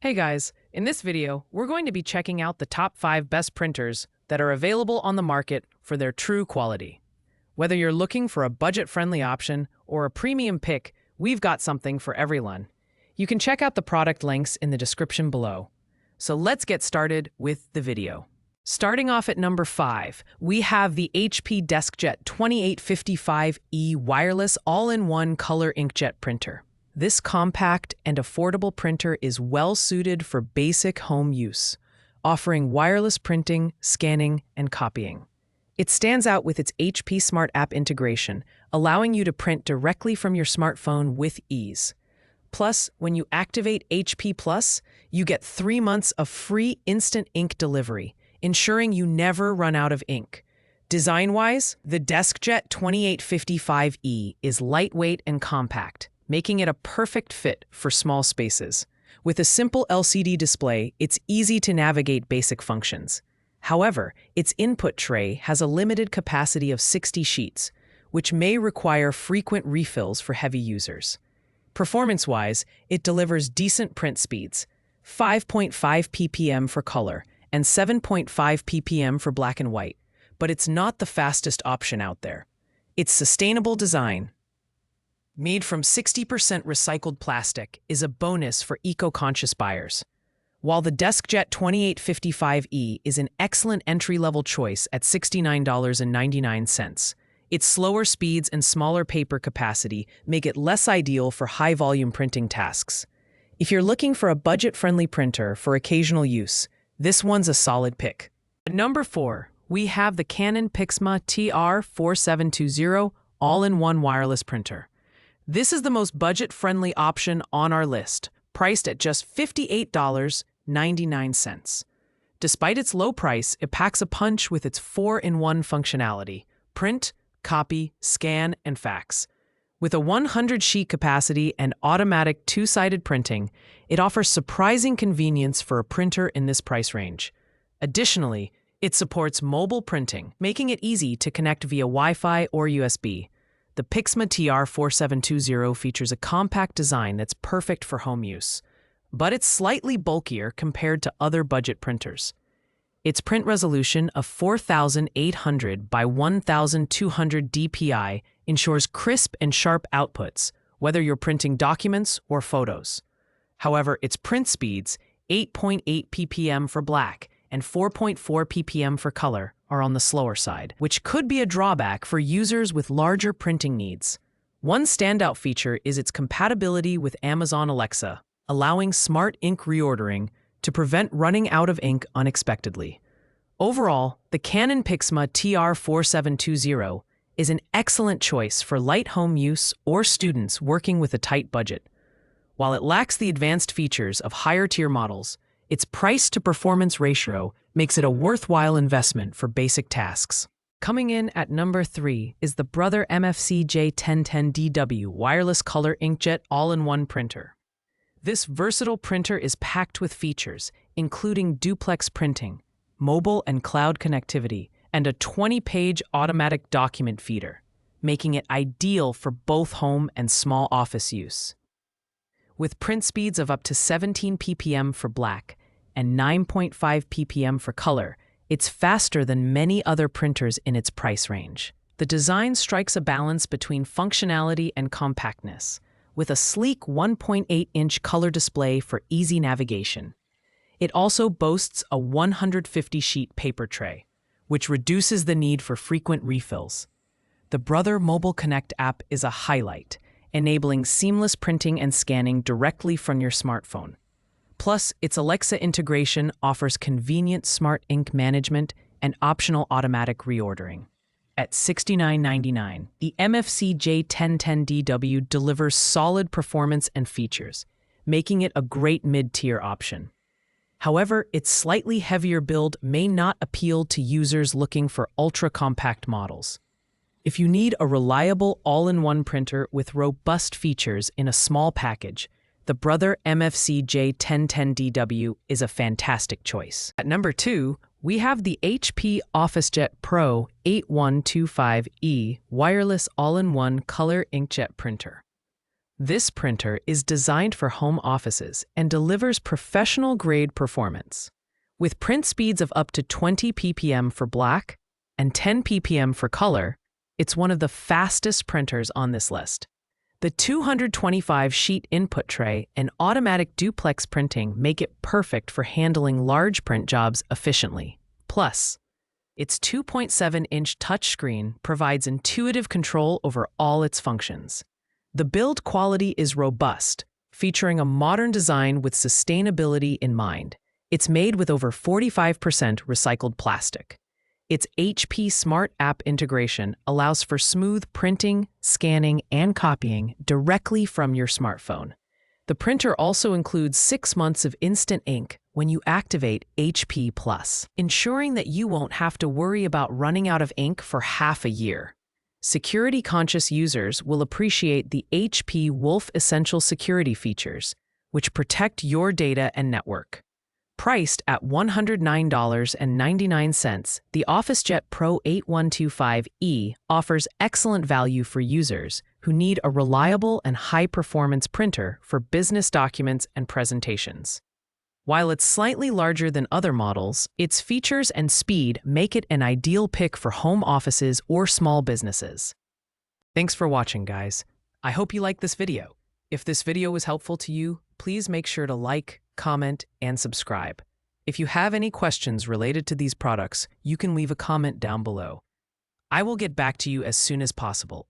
Hey guys, in this video, we're going to be checking out the top 5 best printers that are available on the market for their true quality. Whether you're looking for a budget-friendly option or a premium pick, we've got something for everyone. You can check out the product links in the description below. So let's get started with the video. Starting off at number 5, we have the HP DeskJet 2855E wireless all-in-one color inkjet printer. This compact and affordable printer is well-suited for basic home use, offering wireless printing, scanning, and copying. It stands out with its HP Smart App integration, allowing you to print directly from your smartphone with ease. Plus, when you activate HP Plus, you get 3 months of free instant ink delivery, ensuring you never run out of ink. Design-wise, the DeskJet 2855E is lightweight and compact, making it a perfect fit for small spaces. With a simple LCD display, it's easy to navigate basic functions. However, its input tray has a limited capacity of 60 sheets, which may require frequent refills for heavy users. Performance-wise, it delivers decent print speeds, 5.5 ppm for color and 7.5 ppm for black and white, but it's not the fastest option out there. Its sustainable design, made from 60% recycled plastic, is a bonus for eco-conscious buyers. While the DeskJet 2855E is an excellent entry-level choice at $69.99, its slower speeds and smaller paper capacity make it less ideal for high-volume printing tasks. If you're looking for a budget-friendly printer for occasional use, this one's a solid pick. At number 4, we have the Canon PIXMA TR4720 all-in-one wireless printer. This is the most budget-friendly option on our list, priced at just $58.99. Despite its low price, it packs a punch with its 4-in-1 functionality: print, copy, scan, and fax. With a 100-sheet capacity and automatic two-sided printing, it offers surprising convenience for a printer in this price range. Additionally, it supports mobile printing, making it easy to connect via Wi-Fi or USB. The PIXMA TR4720 features a compact design that's perfect for home use, but it's slightly bulkier compared to other budget printers. Its print resolution of 4,800 by 1,200 dpi ensures crisp and sharp outputs, whether you're printing documents or photos. However, its print speeds, 8.8 ppm for black and 4.4 ppm for color, are on the slower side, which could be a drawback for users with larger printing needs. One standout feature is its compatibility with Amazon Alexa, allowing smart ink reordering to prevent running out of ink unexpectedly. Overall, the Canon PIXMA TR4720 is an excellent choice for light home use or students working with a tight budget. While it lacks the advanced features of higher-tier models, its price-to-performance ratio makes it a worthwhile investment for basic tasks. Coming in at number 3 is the Brother MFC J1010DW wireless color inkjet all-in-one printer. This versatile printer is packed with features, including duplex printing, mobile and cloud connectivity, and a 20-page automatic document feeder, making it ideal for both home and small office use. With print speeds of up to 17 ppm for black and 9.5 ppm for color, it's faster than many other printers in its price range. The design strikes a balance between functionality and compactness, with a sleek 1.8-inch color display for easy navigation. It also boasts a 150-sheet paper tray, which reduces the need for frequent refills. The Brother Mobile Connect app is a highlight, enabling seamless printing and scanning directly from your smartphone. Plus, its Alexa integration offers convenient smart ink management and optional automatic reordering. At $69.99, the MFC J1010DW delivers solid performance and features, making it a great mid-tier option. However, its slightly heavier build may not appeal to users looking for ultra-compact models. If you need a reliable all-in-one printer with robust features in a small package, the Brother MFC J1010DW is a fantastic choice. At number 2, we have the HP OfficeJet Pro 8125E wireless all-in-one color inkjet printer. This printer is designed for home offices and delivers professional-grade performance. With print speeds of up to 20 ppm for black and 10 ppm for color, it's one of the fastest printers on this list. The 225-sheet input tray and automatic duplex printing make it perfect for handling large print jobs efficiently. Plus, its 2.7-inch touchscreen provides intuitive control over all its functions. The build quality is robust, featuring a modern design with sustainability in mind. It's made with over 45% recycled plastic. Its HP Smart App integration allows for smooth printing, scanning, and copying directly from your smartphone. The printer also includes 6 months of instant ink when you activate HP Plus, ensuring that you won't have to worry about running out of ink for half a year. Security-conscious users will appreciate the HP Wolf Essential security features, which protect your data and network. Priced at $109.99, the OfficeJet Pro 8125E offers excellent value for users who need a reliable and high-performance printer for business documents and presentations. While it's slightly larger than other models, its features and speed make it an ideal pick for home offices or small businesses. Thanks for watching, guys. I hope you liked this video. If this video was helpful to you, please make sure to like, comment, and subscribe. If you have any questions related to these products, you can leave a comment down below. I will get back to you as soon as possible.